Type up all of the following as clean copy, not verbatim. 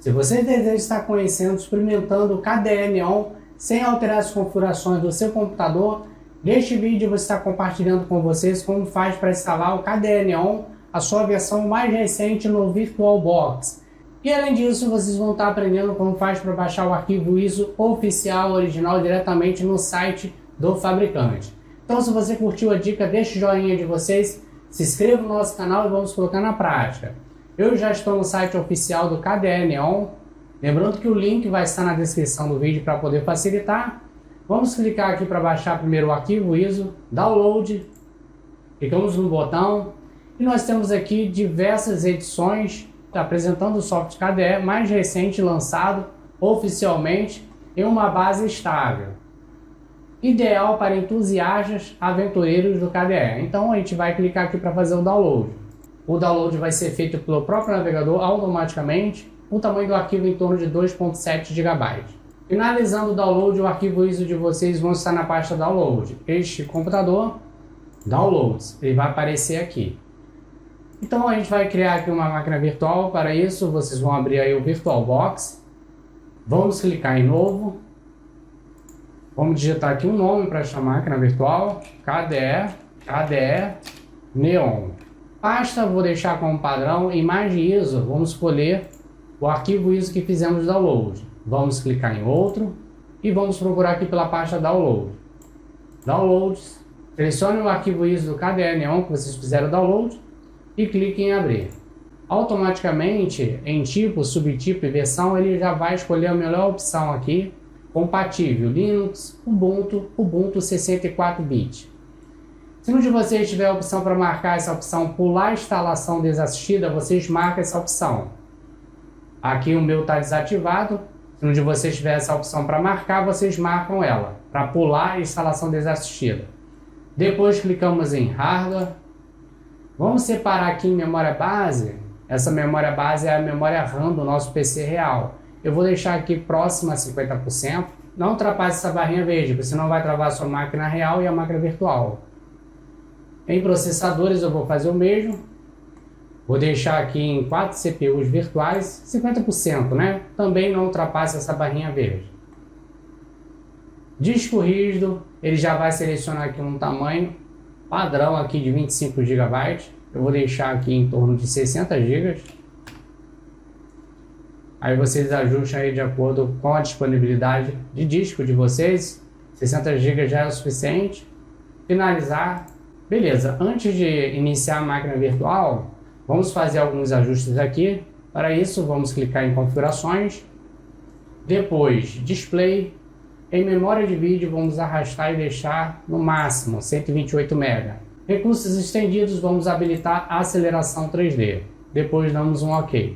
Se você deseja estar conhecendo, experimentando o KDE Neon sem alterar as configurações do seu computador, neste vídeo eu vou estar compartilhando com vocês como faz para instalar o KDE Neon, a sua versão mais recente no VirtualBox. E além disso, vocês vão estar aprendendo como faz para baixar o arquivo ISO oficial original diretamente no site do fabricante. Então, se você curtiu a dica, deixe o joinha de vocês, se inscreva no nosso canal e vamos colocar na prática. Eu já estou no site oficial do KDE Neon. Lembrando que o link vai estar na descrição do vídeo para poder facilitar. Vamos clicar aqui para baixar primeiro o arquivo ISO, Download. Clicamos no botão e nós temos aqui diversas edições apresentando o software KDE mais recente lançado oficialmente em uma base estável. Ideal para entusiastas aventureiros do KDE. Então a gente vai clicar aqui para fazer o download. O download vai ser feito pelo próprio navegador automaticamente, o tamanho do arquivo em torno de 2.7 GB. Finalizando o download, o arquivo ISO de vocês vão estar na pasta Download. Este computador, Downloads, ele vai aparecer aqui. Então a gente vai criar aqui uma máquina virtual. Para isso, vocês vão abrir aí o VirtualBox. Vamos clicar em Novo. Vamos digitar aqui um nome para esta máquina virtual, KDE Neon. Pasta vou deixar como padrão, imagem ISO, vamos escolher o arquivo ISO que fizemos de download. Vamos clicar em outro e vamos procurar aqui pela pasta Download. Downloads, selecione o arquivo ISO do KDE Neon que vocês fizeram o download e clique em abrir. Automaticamente, em tipo, subtipo e versão, ele já vai escolher a melhor opção aqui, compatível Linux, Ubuntu 64 bit. Se um de vocês tiver a opção para marcar essa opção pular instalação desassistida, vocês marcam essa opção. Aqui o meu está desativado. Se um de vocês tiver essa opção para marcar, vocês marcam ela, para pular instalação desassistida. Depois clicamos em Hardware. Vamos separar aqui em memória base. Essa memória base é a memória RAM do nosso PC real. Eu vou deixar aqui próxima a 50%. Não ultrapasse essa barrinha verde, porque senão vai travar a sua máquina real e a máquina virtual. Em processadores eu vou fazer o mesmo. Vou deixar aqui em 4 CPUs virtuais, 50%, né? Também não ultrapasse essa barrinha verde. Disco rígido, ele já vai selecionar aqui um tamanho padrão aqui de 25 GB. Eu vou deixar aqui em torno de 60 GB. Aí vocês ajustam aí de acordo com a disponibilidade de disco de vocês. 60 GB já é o suficiente. Finalizar. Beleza, antes de iniciar a máquina virtual, vamos fazer alguns ajustes aqui. Para isso, vamos clicar em configurações. Depois, display. Em memória de vídeo, vamos arrastar e deixar no máximo 128 MB. Recursos estendidos, vamos habilitar a aceleração 3D. Depois damos um OK.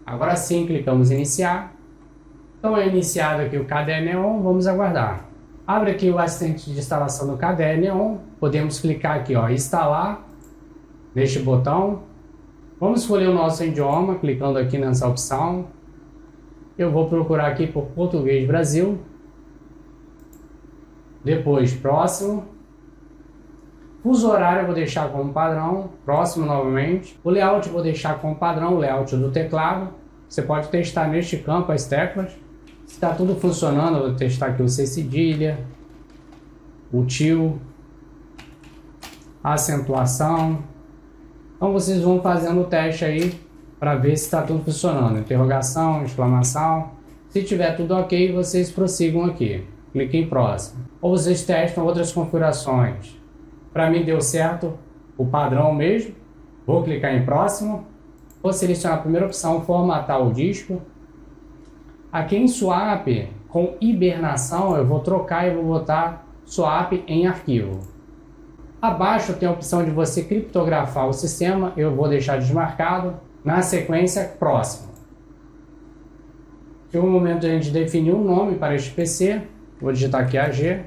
Agora sim, clicamos em iniciar. Então é iniciado aqui o KDE Neon, vamos aguardar. Abre aqui o assistente de instalação do KDE Neon. Podemos clicar aqui, ó, instalar, neste botão. Vamos escolher o nosso idioma, clicando aqui nessa opção. Eu vou procurar aqui por Português Brasil. Depois, próximo. Fuso horário eu vou deixar como padrão, próximo novamente. O layout eu vou deixar como padrão, o layout do teclado. Você pode testar neste campo as teclas. Se está tudo funcionando, eu vou testar aqui o C cedilha, o tio, a acentuação. Então vocês vão fazendo o teste aí para ver se está tudo funcionando. Interrogação, exclamação. Se tiver tudo ok, vocês prossigam aqui. Clique em próximo. Ou vocês testam outras configurações. Para mim deu certo o padrão mesmo. Vou clicar em próximo. Vou selecionar a primeira opção, formatar o disco. Aqui em swap, com hibernação, eu vou trocar e vou botar swap em arquivo. Abaixo tem a opção de você criptografar o sistema, eu vou deixar desmarcado. Na sequência, próximo. Chegou o momento de a gente definir um nome para este PC. Vou digitar aqui AG.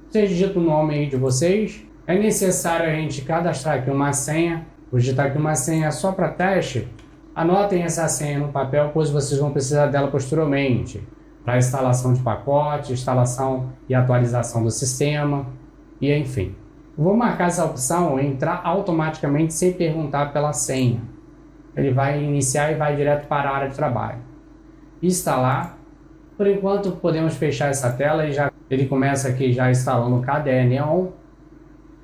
Vocês digitam o nome aí de vocês. É necessário a gente cadastrar aqui uma senha. Vou digitar aqui uma senha só para teste. Anotem essa senha no papel, pois vocês vão precisar dela posteriormente para instalação de pacote, instalação e atualização do sistema e enfim. Vou marcar essa opção entrar automaticamente sem perguntar pela senha. Ele vai iniciar e vai direto para a área de trabalho. Instalar. Por enquanto podemos fechar essa tela e ele começa aqui já instalando o KDE Neon.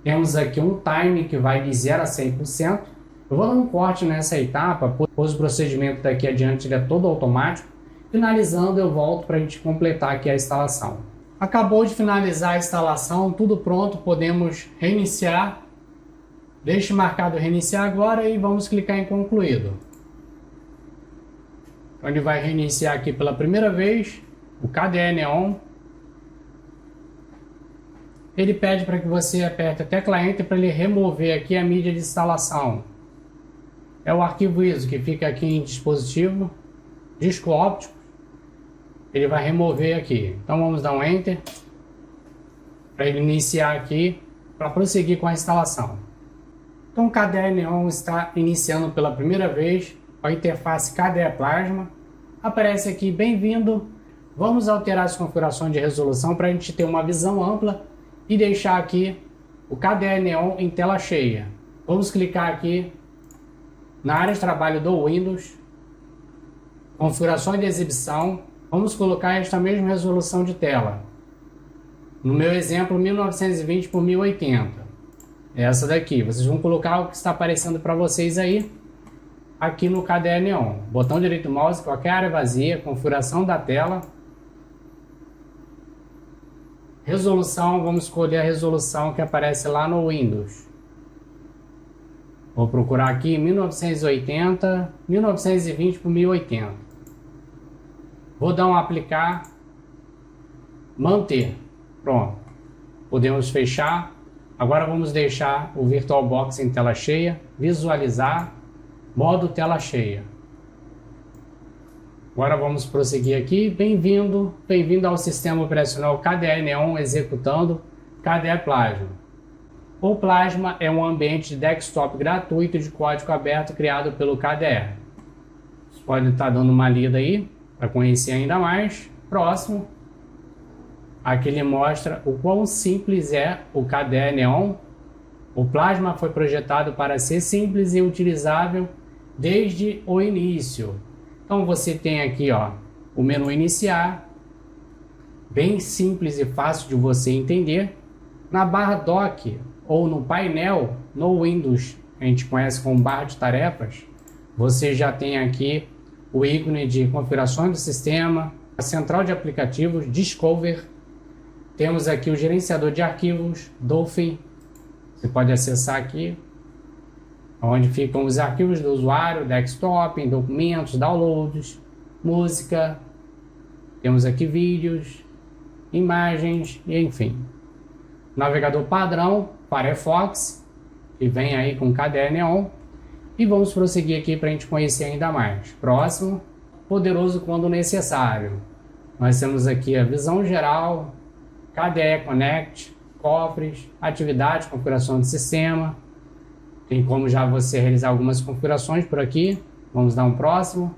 Temos aqui um time que vai de 0 a 100%. Eu vou dar um corte nessa etapa, pois o procedimento daqui adiante ele é todo automático. Finalizando, eu volto para a gente completar aqui a instalação. Acabou de finalizar a instalação, tudo pronto, podemos reiniciar. Deixe marcado reiniciar agora e vamos clicar em concluído. Ele vai reiniciar aqui pela primeira vez o KDE Neon. Ele pede para que você aperte a tecla Enter para ele remover aqui a mídia de instalação. É o arquivo ISO que fica aqui em dispositivo, disco óptico. Ele vai remover aqui. Então vamos dar um Enter para ele iniciar aqui, para prosseguir com a instalação. Então o KDE Neon está iniciando pela primeira vez a interface KDE Plasma. Aparece aqui, bem-vindo. Vamos alterar as configurações de resolução para a gente ter uma visão ampla e deixar aqui o KDE Neon em tela cheia. Vamos clicar aqui na área de trabalho do Windows, configurações de exibição. Vamos colocar esta mesma resolução de tela. No meu exemplo, 1920 por 1080. Essa daqui. Vocês vão colocar o que está aparecendo para vocês aí, aqui no KDE Neon. Botão direito do mouse, qualquer área vazia, configuração da tela. Resolução, vamos escolher a resolução que aparece lá no Windows. Vou procurar aqui 1980, 1920 por 1080. Vou dar um aplicar, manter, pronto. Podemos fechar. Agora vamos deixar o VirtualBox em tela cheia, visualizar, modo tela cheia. Agora vamos prosseguir aqui, bem-vindo ao sistema operacional KDE Neon executando KDE Plasma. O Plasma é um ambiente de desktop gratuito de código aberto criado pelo KDE. Você pode estar dando uma lida aí, para conhecer ainda mais. Próximo, aqui ele mostra o quão simples é o KDE Neon. O Plasma foi projetado para ser simples e utilizável desde o início. Então você tem aqui o menu iniciar, bem simples e fácil de você entender. Na barra dock ou no painel no Windows, a gente conhece como barra de tarefas, você já tem aqui o ícone de configurações do sistema, a central de aplicativos, Discover. Temos aqui o gerenciador de arquivos, Dolphin. Você pode acessar aqui, onde ficam os arquivos do usuário, desktop, documentos, downloads, música. Temos aqui vídeos, imagens, e enfim. Navegador padrão, Firefox, que vem aí com KDE Neon. E vamos prosseguir aqui para a gente conhecer ainda mais. Próximo, poderoso quando necessário. Nós temos aqui a visão geral, KDE Connect, cofres, atividades, configuração do sistema. Tem como já você realizar algumas configurações por aqui. Vamos dar um próximo.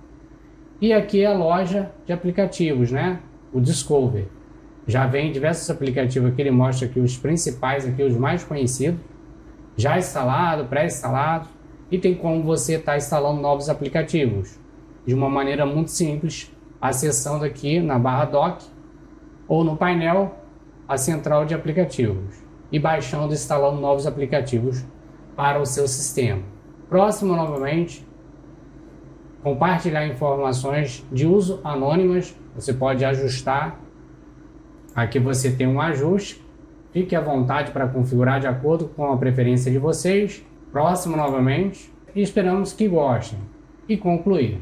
E aqui é a loja de aplicativos, né? O Discover. Já vem diversos aplicativos aqui, ele mostra aqui os principais, aqui os mais conhecidos. Já instalado, pré-instalado. E tem como você estar instalando novos aplicativos de uma maneira muito simples, acessando aqui na barra dock ou no painel a central de aplicativos e baixando e instalando novos aplicativos para o seu sistema. Próximo, novamente, compartilhar informações de uso anônimas. Você pode ajustar. Aqui você tem um ajuste. Fique à vontade para configurar de acordo com a preferência de vocês. Próximo novamente, e esperamos que gostem. E concluir.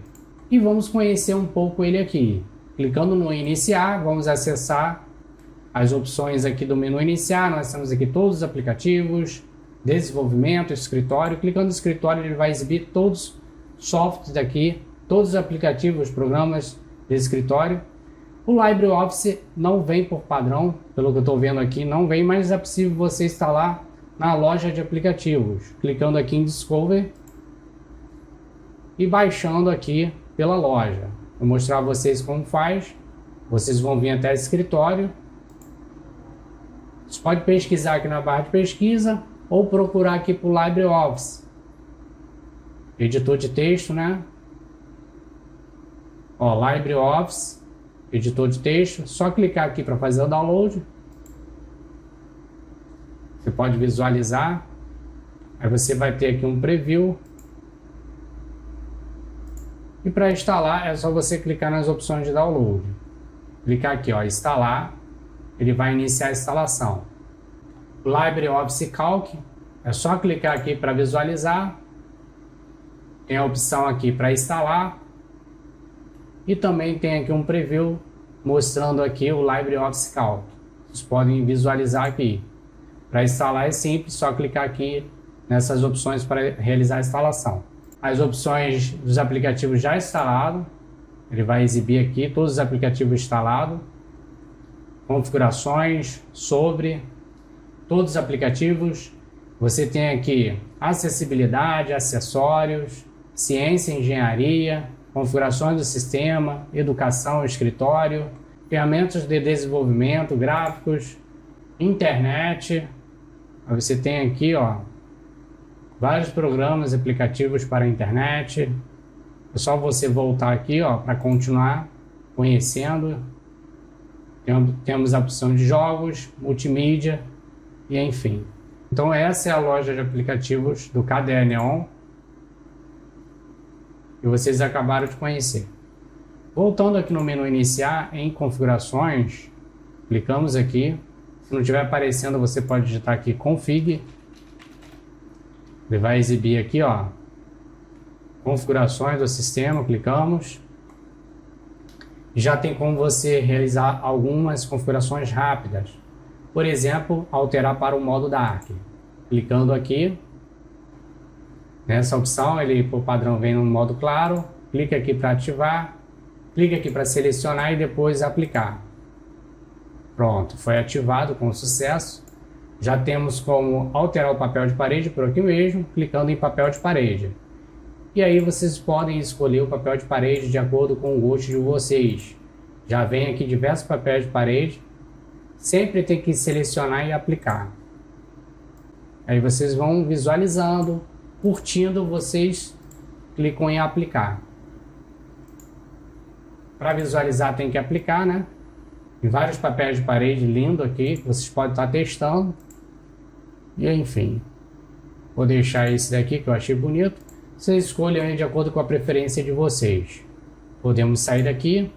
E vamos conhecer um pouco ele aqui. Clicando no iniciar, vamos acessar as opções aqui do menu iniciar. Nós temos aqui todos os aplicativos, desenvolvimento, escritório. Clicando no escritório, ele vai exibir todos os softwares daqui, todos os aplicativos, programas de escritório. O LibreOffice não vem por padrão, pelo que eu estou vendo aqui, não vem, mas é possível você instalar na loja de aplicativos, clicando aqui em Discover e baixando aqui pela loja. Vou mostrar a vocês como faz. Vocês vão vir até o escritório. Você pode pesquisar aqui na barra de pesquisa ou procurar aqui por LibreOffice. editor de texto, né? Ó, LibreOffice, editor de texto. Só clicar aqui para fazer o download. Você pode visualizar. Aí você vai ter aqui um preview. E para instalar é só você clicar nas opções de download. Clicar aqui, ó, instalar. Ele vai iniciar a instalação. LibreOffice Calc, é só clicar aqui para visualizar. Tem a opção aqui para instalar. E também tem aqui um preview mostrando aqui o LibreOffice Calc. Vocês podem visualizar aqui. Para instalar é simples, só clicar aqui nessas opções para realizar a instalação. As opções dos aplicativos já instalados. Ele vai exibir aqui todos os aplicativos instalados. Configurações, sobre todos os aplicativos. Você tem aqui acessibilidade, acessórios, ciência e engenharia, configurações do sistema, educação, escritório, ferramentas de desenvolvimento, gráficos, internet. Aí você tem aqui, ó, vários programas e aplicativos para a internet. É só você voltar aqui, ó, para continuar conhecendo. Temos a opção de jogos, multimídia e enfim. Então essa é a loja de aplicativos do KDE Neon que vocês acabaram de conhecer. Voltando aqui no menu iniciar, em configurações, clicamos aqui. Se não estiver aparecendo, você pode digitar aqui config. Ele vai exibir aqui, ó, configurações do sistema, clicamos. Já tem como você realizar algumas configurações rápidas. Por exemplo, alterar para o modo Dark. Clicando aqui, nessa opção, ele por padrão vem no modo claro. Clica aqui para ativar. Clica aqui para selecionar e depois aplicar. Pronto, foi ativado com sucesso. Já temos como alterar o papel de parede por aqui mesmo, clicando em papel de parede. E aí vocês podem escolher o papel de parede de acordo com o gosto de vocês. Já vem aqui diversos papéis de parede. Sempre tem que selecionar e aplicar. Aí vocês vão visualizando, curtindo, vocês clicam em aplicar. Para visualizar tem que aplicar, né? Tem vários papéis de parede lindo aqui, que vocês podem estar testando. E enfim, vou deixar esse daqui que eu achei bonito. Vocês escolhem aí de acordo com a preferência de vocês. Podemos sair daqui.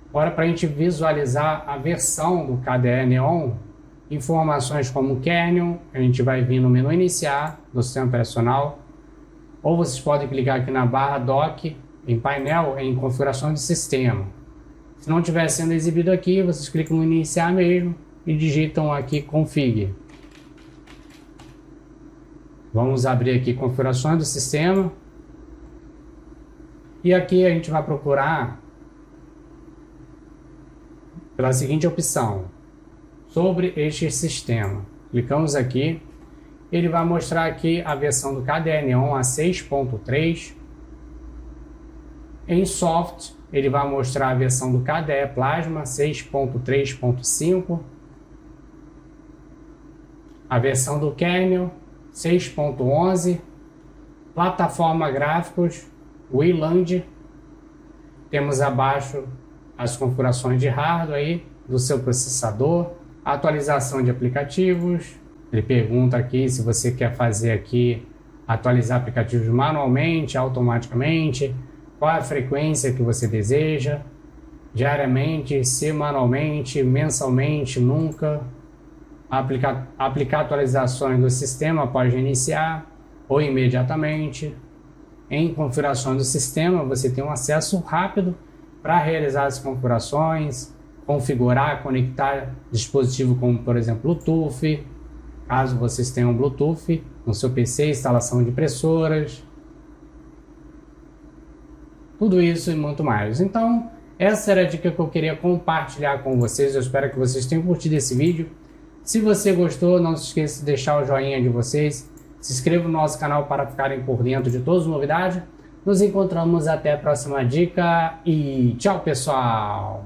Agora, para a gente visualizar a versão do KDE Neon, informações como kernel, a gente vai vir no menu iniciar do sistema operacional, ou vocês podem clicar aqui na barra dock, em painel, em configuração de sistema. Se não estiver sendo exibido aqui, vocês clicam no iniciar mesmo e digitam aqui config. Vamos abrir aqui configurações do sistema. E aqui a gente vai procurar pela seguinte opção: sobre este sistema. Clicamos aqui. Ele vai mostrar aqui a versão do KDE Neon a 6.3. Em soft, ele vai mostrar a versão do KDE Plasma 6.3.5. A versão do kernel 6.11, plataforma gráficos, Wayland. Temos abaixo as configurações de hardware aí, do seu processador, atualização de aplicativos. Ele pergunta aqui se você quer fazer aqui, atualizar aplicativos manualmente, automaticamente, qual a frequência que você deseja, diariamente, semanalmente, mensalmente, nunca. Aplicar atualizações do sistema após iniciar ou imediatamente. Em configurações do sistema, você tem um acesso rápido para realizar as configurações, configurar, conectar dispositivos como, por exemplo, Bluetooth, caso vocês tenham Bluetooth no seu PC, instalação de impressoras, tudo isso e muito mais. Então, essa era a dica que eu queria compartilhar com vocês. Eu espero que vocês tenham curtido esse vídeo. Se você gostou, não se esqueça de deixar o joinha de vocês. Se inscreva no nosso canal para ficarem por dentro de todas as novidades. Nos encontramos até a próxima dica e tchau, pessoal!